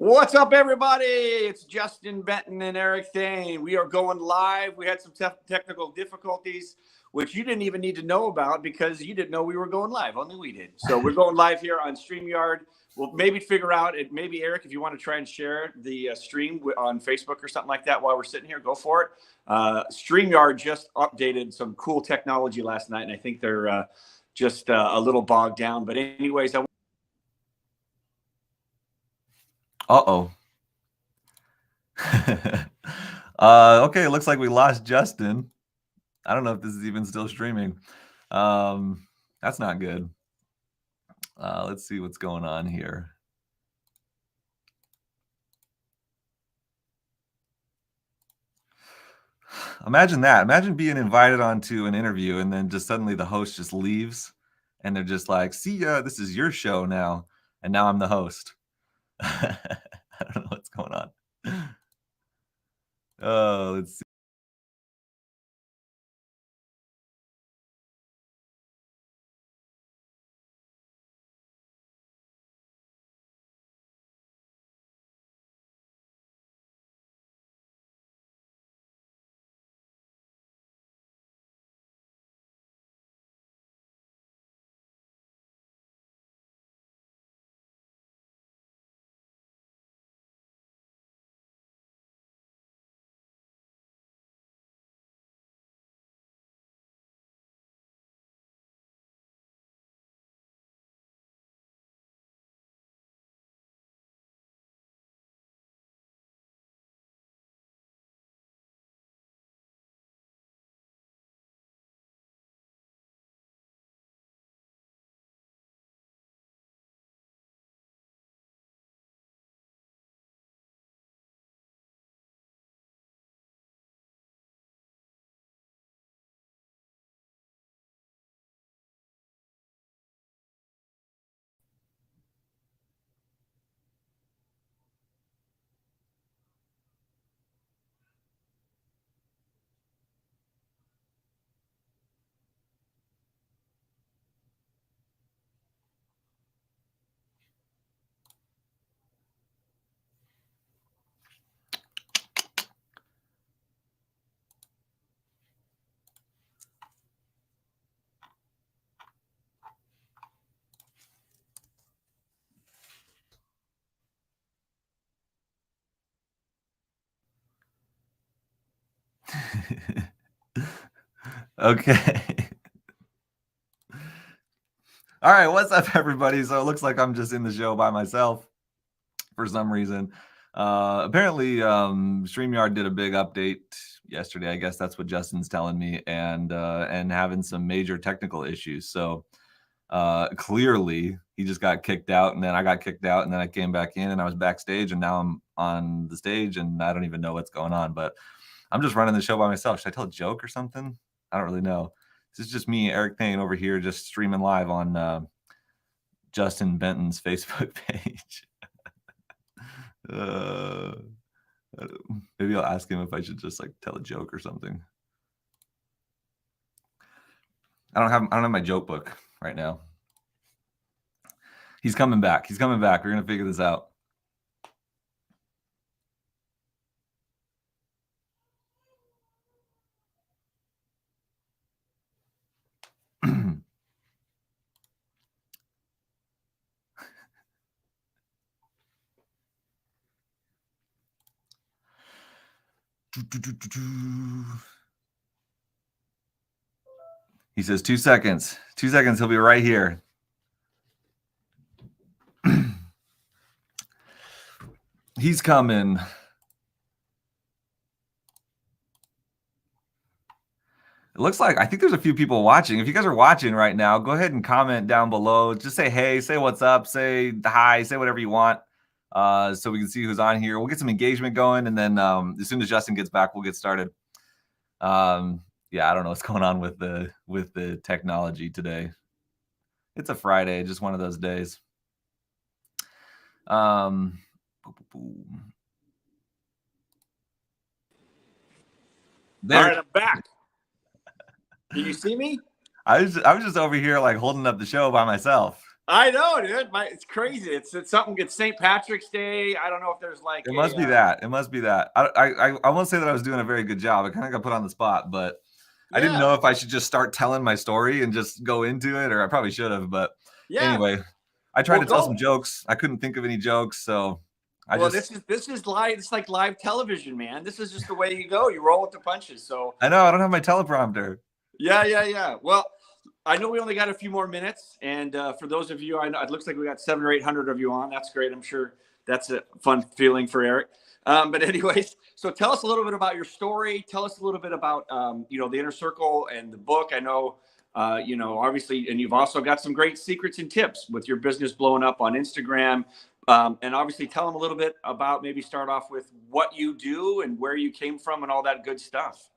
What's up, everybody? It's Justin Benton and Eric Thayne. We are going live. We had some technical difficulties, which you didn't even need to know about because you didn't know we were going live. Only we did. So we're going live here on StreamYard. We'll maybe figure out it. Maybe, Eric, if you want to try and share the stream on Facebook or something like that while we're sitting here, go for it. StreamYard just updated some cool technology last night, and I think they're just a little bogged down. But anyways, Uh-oh. Okay, it looks like we lost Justin. I don't know if this is even still streaming. That's not good. Let's see what's going on here. Imagine that. Imagine being invited onto an interview and then just suddenly the host just leaves and they're just like, see ya, this is your show now. And now I'm the host. I don't know what's going on. Oh, let's see. Okay. All right, what's up, everybody? So it looks like I'm just in the show by myself for some reason. Apparently, StreamYard did a big update yesterday. I guess that's what Justin's telling me, and having some major technical issues. So clearly, he just got kicked out, and then I got kicked out, and then I came back in, and I was backstage, and now I'm on the stage, and I don't even know what's going on. But I'm just running the show by myself. Should I tell a joke or something? I don't really know. This is just me, Eric Thayne, over here, just streaming live on Justin Benton's Facebook page. Maybe I'll ask him if I should just like tell a joke or something. I don't have my joke book right now. He's coming back. He's coming back. We're gonna figure this out. He says 2 seconds. 2 seconds. He'll be right here. He's coming. It looks like I think there's a few people watching. If you guys are watching right now, go ahead and comment down below. Just say hey, say what's up, say hi, say whatever you want, so we can see who's on here. We'll get some engagement going, and then as soon as Justin gets back, we'll get started. Yeah, I don't know what's going on with the technology today. It's a Friday, just one of those days. All right, I'm back. Can you see me? I was just over here like holding up the show by myself. I know, dude. It's crazy. It's something. It's St. Patrick's Day. I don't know if there's like It must be that. It must be that. I won't say that I was doing a very good job. I kind of got put on the spot, but I didn't know if I should just start telling my story and just go into it, or I probably should have. But anyway, I tried to tell some jokes. I couldn't think of any jokes, so this is live. It's like live television, man. This is just the way you go. You roll with the punches. So I know I don't have my teleprompter. Yeah. Well, I know we only got a few more minutes, and for those of you, I know it looks like we got 700 or 800 of you on. That's great. I'm sure that's a fun feeling for Eric. But anyways, so tell us a little bit about your story. Tell us a little bit about the Inner Circle and the book. I know obviously, and you've also got some great secrets and tips with your business blowing up on Instagram. And obviously, tell them a little bit about, maybe start off with what you do and where you came from and all that good stuff.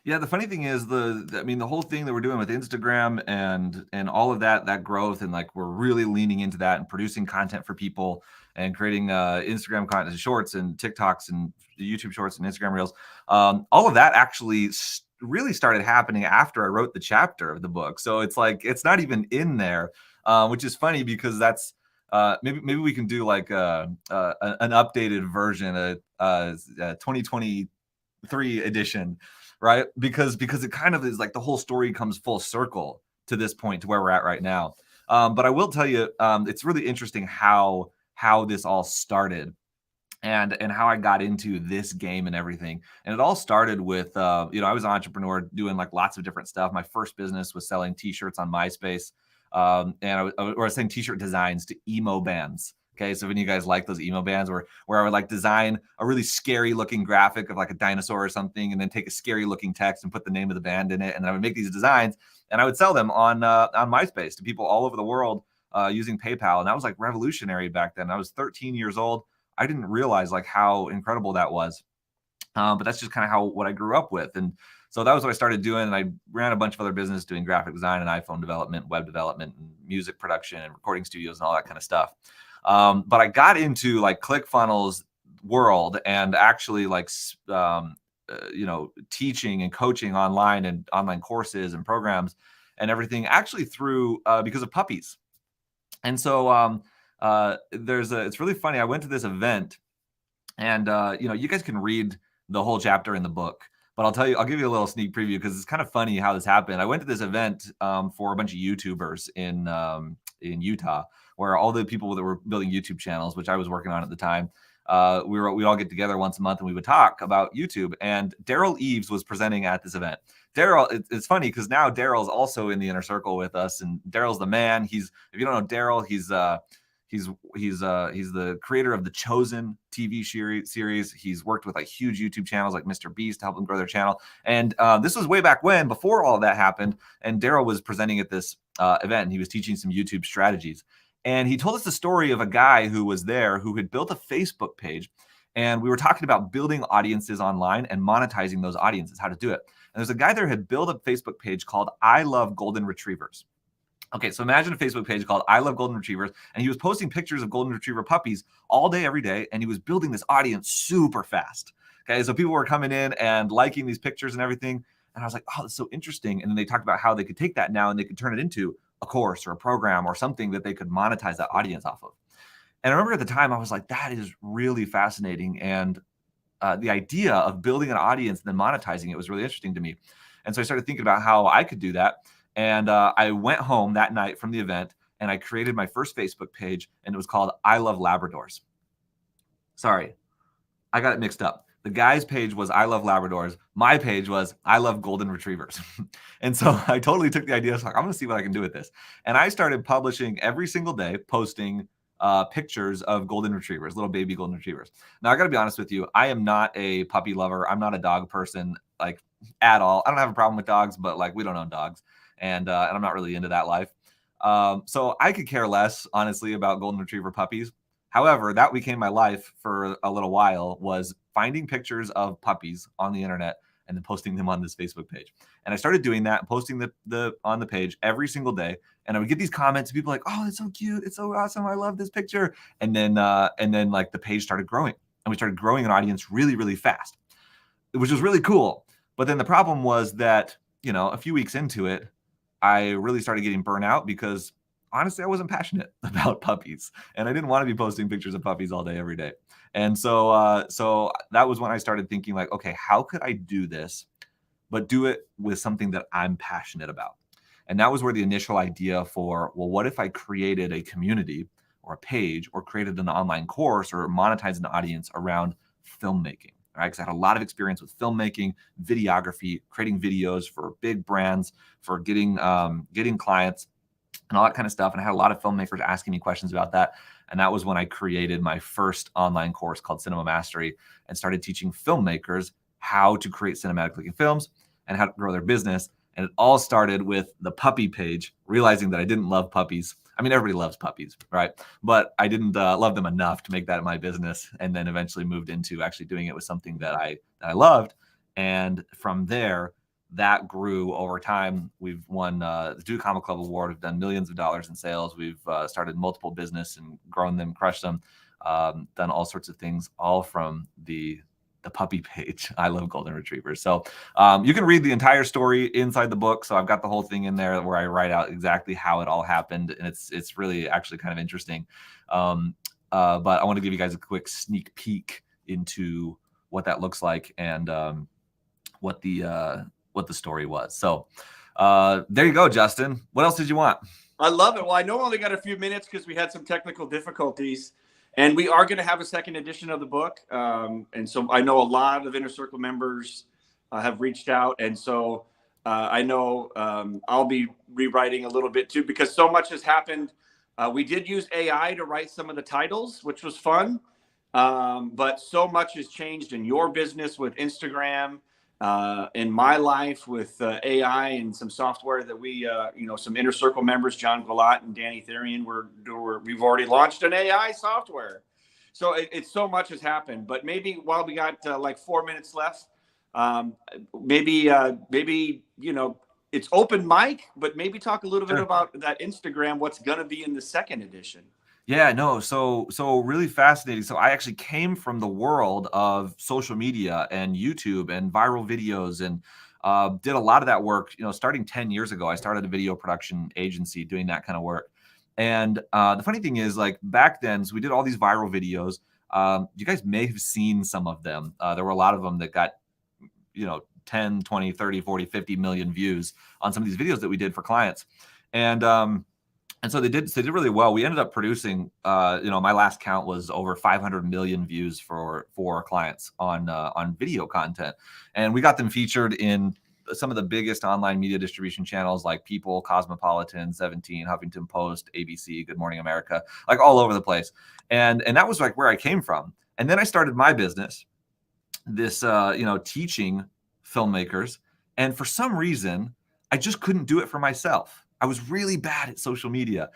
Yeah, the funny thing is the whole thing that we're doing with Instagram and all of that growth, and like we're really leaning into that and producing content for people and creating Instagram content, shorts and TikToks and YouTube shorts and Instagram reels. All of that actually really started happening after I wrote the chapter of the book. So it's like it's not even in there, which is funny because that's maybe we can do like an updated version, a 2023 edition. Right. Because it kind of is like the whole story comes full circle to this point, to where we're at right now. But I will tell you, it's really interesting how this all started and how I got into this game and everything. And it all started with, I was an entrepreneur doing like lots of different stuff. My first business was selling T-shirts on MySpace. And I was selling T-shirt designs to emo bands. Okay, so if any of you guys like those emo bands where I would like design a really scary looking graphic of like a dinosaur or something, and then take a scary looking text and put the name of the band in it, and then I would make these designs and I would sell them on MySpace to people all over the world using PayPal, and that was like revolutionary back then. I was 13 years old. I didn't realize like how incredible that was, but that's just kind of what I grew up with, and so that was what I started doing. And I ran a bunch of other business doing graphic design and iPhone development, web development, and music production and recording studios and all that kind of stuff. But I got into like ClickFunnels world and actually like, teaching and coaching online and online courses and programs and everything actually through, because of puppies. And so, it's really funny. I went to this event and, you guys can read the whole chapter in the book, but I'll give you a little sneak preview because it's kind of funny how this happened. I went to this event, for a bunch of YouTubers in Utah, where all the people that were building YouTube channels, which I was working on at the time, we'd all get together once a month and we would talk about YouTube. And Daryl Eves was presenting at this event. Daryl, it's funny because now Daryl's also in the Inner Circle with us, and Daryl's the man. If you don't know Daryl, he's the creator of the Chosen TV series. He's worked with like huge YouTube channels like Mr. Beast to help them grow their channel. And this was way back when, before all that happened. And Daryl was presenting at this event, and he was teaching some YouTube strategies. And he told us the story of a guy who was there who had built a Facebook page. And we were talking about building audiences online and monetizing those audiences, how to do it. And there's a guy there who had built a Facebook page called I Love Golden Retrievers. Okay, so imagine a Facebook page called I Love Golden Retrievers, and he was posting pictures of Golden Retriever puppies all day, every day, and he was building this audience super fast. Okay, so people were coming in and liking these pictures and everything, and I was like, oh, that's so interesting. And then they talked about how they could take that now and they could turn it into a course or a program or something that they could monetize that audience off of. And I remember at the time, I was like, that is really fascinating. And the idea of building an audience and then monetizing it was really interesting to me. And so I started thinking about how I could do that. And I went home that night from the event and I created my first Facebook page, and it was called I Love Labradors. Sorry, I got it mixed up. The guy's page was I Love Labradors. My page was I Love Golden Retrievers. And so I totally took the idea. I was like, I'm going to see what I can do with this. And I started publishing every single day, posting pictures of golden retrievers, little baby golden retrievers. Now, I got to be honest with you. I am not a puppy lover. I'm not a dog person, like, at all. I don't have a problem with dogs, but like, we don't own dogs. And I'm not really into that life. So I could care less, honestly, about golden retriever puppies. However, that became my life for a little while, was finding pictures of puppies on the internet and then posting them on this Facebook page. And I started doing that, posting on the page every single day. And I would get these comments, people like, oh, it's so cute. It's so awesome. I love this picture. And then like the page started growing, and we started growing an audience really, really fast, which was really cool. But then the problem was that, a few weeks into it, I really started getting burnt out because honestly, I wasn't passionate about puppies, and I didn't want to be posting pictures of puppies all day, every day. And so that was when I started thinking like, okay, how could I do this, but do it with something that I'm passionate about? And that was where the initial idea for, well, what if I created a community or a page or created an online course or monetized an audience around filmmaking, right? Because I had a lot of experience with filmmaking, videography, creating videos for big brands, for getting clients and all that kind of stuff. And I had a lot of filmmakers asking me questions about that. And that was when I created my first online course called Cinema Mastery and started teaching filmmakers how to create cinematic looking films and how to grow their business. And it all started with the puppy page, realizing that I didn't love puppies. I mean, everybody loves puppies, right? But I didn't love them enough to make that my business. And then eventually moved into actually doing it with something that I loved. And from there, that grew over time. We've won the Duke Comic Club Award. We've done millions of dollars in sales. We've started multiple business and grown them, crushed them, done all sorts of things, all from the puppy page. I love golden retrievers. So you can read the entire story inside the book. So I've got the whole thing in there where I write out exactly how it all happened. And it's really actually kind of interesting. But I want to give you guys a quick sneak peek into what that looks like and what the story was. So there you go, Justin. What else did you want? I love it. Well, I know we only got a few minutes because we had some technical difficulties, and we are going to have a second edition of the book. And so I know a lot of Inner Circle members have reached out. And so I know I'll be rewriting a little bit too, because so much has happened. We did use AI to write some of the titles, which was fun. But so much has changed in your business with Instagram, in my life with AI and some software that we, some Inner Circle members, John Gillot and Danny Therian, we've already launched an AI software. So it's so much has happened. But maybe while we got like 4 minutes left, maybe it's open mic, but maybe talk a little bit about that Instagram, what's going to be in the second edition. Yeah, no. So really fascinating. So I actually came from the world of social media and YouTube and viral videos and did a lot of that work, starting 10 years ago. I started a video production agency doing that kind of work. And the funny thing is, like back then, so we did all these viral videos. You guys may have seen some of them. There were a lot of them that got, 10, 20, 30, 40, 50 million views on some of these videos that we did for clients. And so they did really well. We ended up producing, my last count was over 500 million views for clients on video content. And we got them featured in some of the biggest online media distribution channels like People, Cosmopolitan, 17, Huffington Post, ABC, Good Morning America, like all over the place. And that was like where I came from. And then I started my business, this, teaching filmmakers. And for some reason, I just couldn't do it for myself. I was really bad at social media.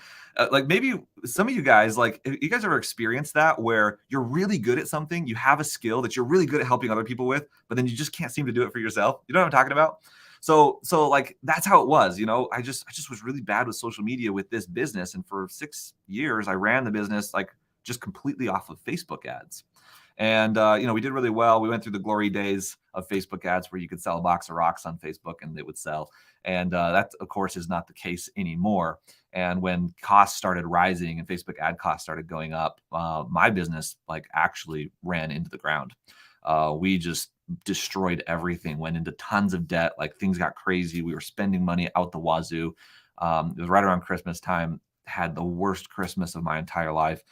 Like maybe some of you guys, like you guys ever experienced that where you're really good at something, you have a skill that you're really good at helping other people with, but then you just can't seem to do it for yourself. You know what I'm talking about? So like that's how it was. I just was really bad with social media with this business. And for 6 years, I ran the business like just completely off of Facebook ads. And, we did really well. We went through the glory days of Facebook ads where you could sell a box of rocks on Facebook and they would sell. And that, of course, is not the case anymore. And when costs started rising and Facebook ad costs started going up, my business like actually ran into the ground. We just destroyed everything, went into tons of debt. Like things got crazy. We were spending money out the wazoo. It was right around Christmas time. Had the worst Christmas of my entire life.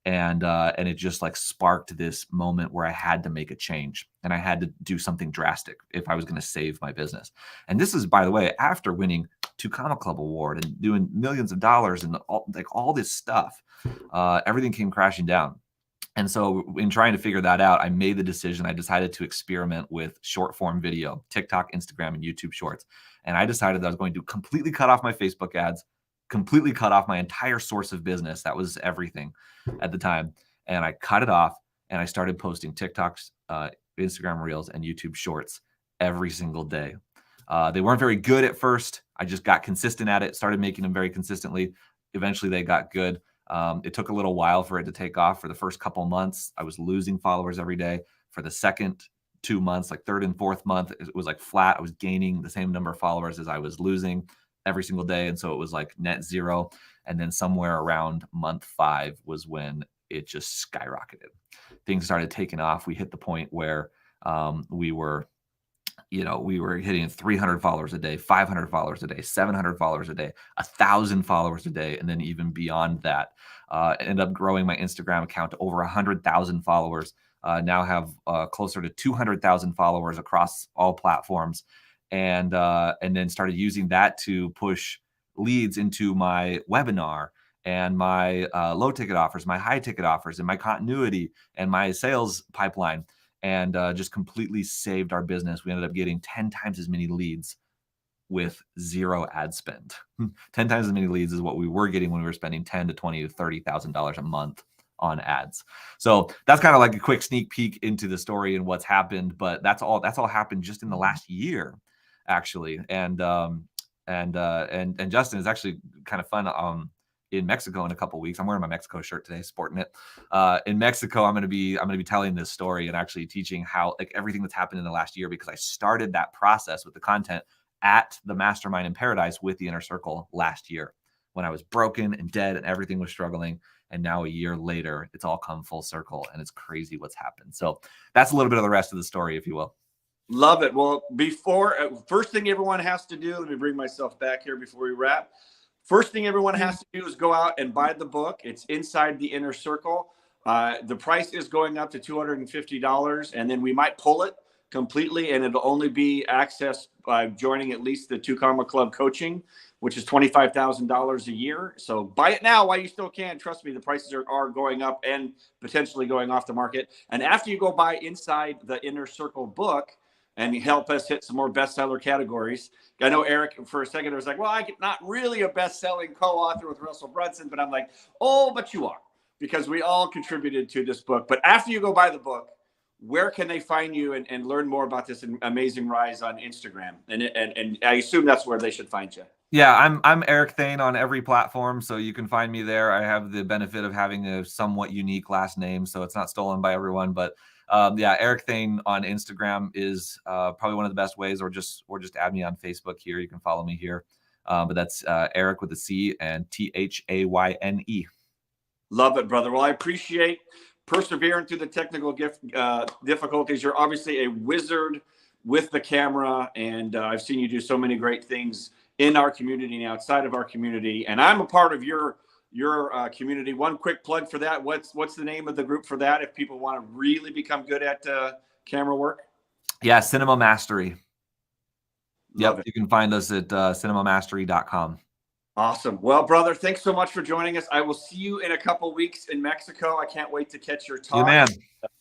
And it just like sparked this moment where I had to make a change and I had to do something drastic if I was going to save my business. And this is, by the way, after winning 2 Comic Club Award and doing millions of dollars and all this stuff, everything came crashing down. And so in trying to figure that out, I made the decision. I decided to experiment with short form video, TikTok, Instagram, and YouTube Shorts. And I decided that I was going to completely cut off my Facebook ads, completely cut off my entire source of business. That was everything at the time. And I cut it off and I started posting TikToks, Instagram Reels, and YouTube Shorts every single day. They weren't very good at first. I just got consistent at it, started making them very consistently. Eventually they got good. It took a little while for it to take off. For the first couple months, I was losing followers every day. For the second 2 months, like third and fourth month, it was like flat. I was gaining the same number of followers as I was losing every single day. And so it was like net zero. And then somewhere around month 5 was when it just skyrocketed. Things started taking off. We hit the point where we were hitting 300 followers a day, 500 followers a day, 700 followers a day, 1,000 followers a day. And then even beyond that, ended up growing my Instagram account to over 100,000 followers. Now have closer to 200,000 followers across all platforms. And then started using that to push leads into my webinar and my low ticket offers, my high ticket offers, and my continuity and my sales pipeline. And just completely saved our business. We ended up getting 10 times as many leads with 0 ad spend. 10 times as many leads is what we were getting when we were spending $10,000 to $20,000 to $30,000 a month on ads. So that's kind of like a quick sneak peek into the story and what's happened. But that's all happened just in the last year, actually. And Justin, is actually kind of fun. In Mexico in a couple of weeks. I'm wearing my Mexico shirt today, sporting it. In Mexico, I'm going to be telling this story and actually teaching how, like, everything that's happened in the last year, because I started that process with the content at the Mastermind in Paradise with the Inner Circle last year when I was broken and dead and everything was struggling. And now a year later, it's all come full circle, and it's crazy what's happened. So that's a little bit of the rest of the story, if you will. Love it. Well, first thing everyone has to do, let me bring myself back here before we wrap. First thing everyone has to do is go out and buy the book. It's Inside the Inner Circle. The price is going up to $250, and then we might pull it completely, and it'll only be accessed by joining at least the 2 Karma Club coaching, which is $25,000 a year. So buy it now while you still can. Trust me, the prices are going up and potentially going off the market. And after you go buy Inside the Inner Circle book, and help us hit some more bestseller categories. I know Eric, for a second, was like, well, I'm not really a best-selling co-author with Russell Brunson, but I'm like, oh, but you are, because we all contributed to this book. But after you go buy the book, where can they find you and learn more about this amazing rise on Instagram? And I assume that's where they should find you. Yeah, I'm Eric Thayne on every platform, so you can find me there. I have the benefit of having a somewhat unique last name, so it's not stolen by everyone, but Eric Thayne on Instagram is probably one of the best ways, or just add me on Facebook here. You can follow me here. But that's Eric with a C and Thayne. Love it, brother. Well, I appreciate persevering through the technical difficulties. You're obviously a wizard with the camera, and I've seen you do so many great things in our community and outside of our community. And I'm a part of your community. One quick plug for that. What's the name of the group for that if people want to really become good at camera work? Yeah, Cinema Mastery. Yep, you can find us at cinemamastery.com. Awesome. Well, brother, thanks so much for joining us. I will see you in a couple weeks in Mexico. I can't wait to catch your talk. Man.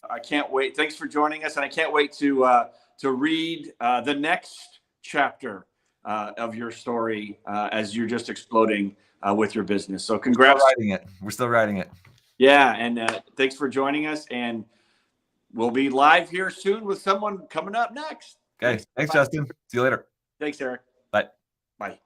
I can't wait. Thanks for joining us, and I can't wait to read the next chapter of your story as you're just exploding with your business. So congrats. We're still writing it. Yeah. And thanks for joining us. And we'll be live here soon with someone coming up next. Okay. Thanks, Justin. See you later. Thanks, Eric. Bye. Bye.